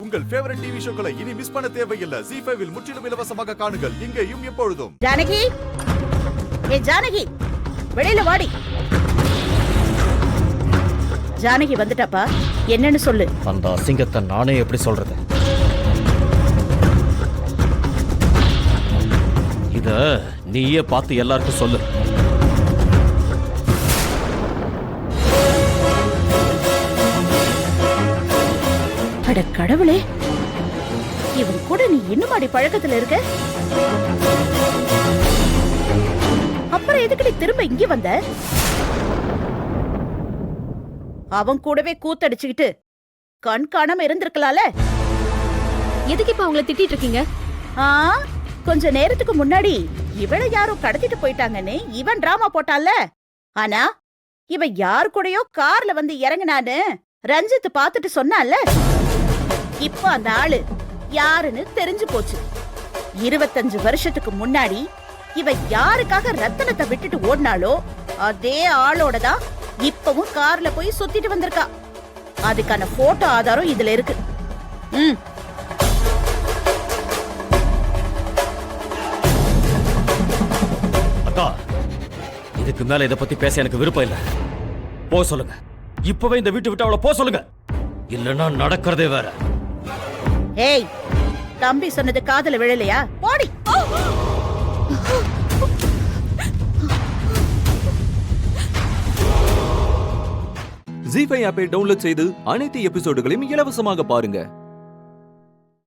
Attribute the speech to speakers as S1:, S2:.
S1: உங்கள் favourite TV ஷோக்களை இனி miss பண்ண தேவையில்லை. ZEE5 இல் முற்றிலும் இலவசமாக காணுங்கள். இங்கேயும் எப்பொழுதும்.
S2: ஜானகி, ஜானகி, வெளியில வாடி. ஜானகி வந்துட்டாப்பா, என்னன்னு சொல்லு.
S3: அந்த அசிங்கத்தை நானே எப்படி சொல்றது? இத நீயே பார்த்து எல்லாருக்கும் சொல்லு.
S2: அட கடவுளே, இவன் கூட நீ இன்னும் பழக்கத்துல இருக்க? அப்புறம் எதுக்கு திரும்ப இங்க வந்த? அவன் கூடவே கூத்தடிச்சுக்கிட்டு கண் காணாம இருந்திருக்கலால.
S4: எதுக்கு இப்ப அவங்கள திட்டிட்டு இருக்கீங்க?
S2: கொஞ்ச நேரத்துக்கு முன்னாடி இவள யாரோ கடத்திட்டு போயிட்டாங்கன்னு இவன் டிராமா போட்டால. ஆனா இவன் யாரு கூடயோ கார்ல வந்து இறங்கினான்னு ரஞ்சித் பாத்துட்டு சொன்னால. இப்ப அந்த ஆளு யாருன்னு தெரிஞ்சு போச்சு. 25 வருஷத்துக்கு முன்னாடி இவ யாருக்காக ரத்தனத்தை விட்டுட்டு ஓடினாலோ அதே ஆளோட தான் இப்பவும் கார்ல போய் சுத்திட்டு வந்திருக்கா. அதுக்கான போட்டோ ஆதாரம் இதுல இருக்கு.
S3: அக்கா, இதுக்கு மேல இத பத்தி பேச எனக்கு விருப்பம் இல்ல. போ சொல்லுங்க. இப்பவே இந்த வீட்டு விட்டு அவளை போ சொல்லுங்க. இல்லன்னா நடக்கிறதே வேற.
S2: ஏய், தம்பி சொன்னது காதுல விழலையா? போடி.
S5: ZEE5 ஆப்பை டவுன்லோட் செய்து அனைத்து எபிசோடுகளையும் இலவசமாக பாருங்க.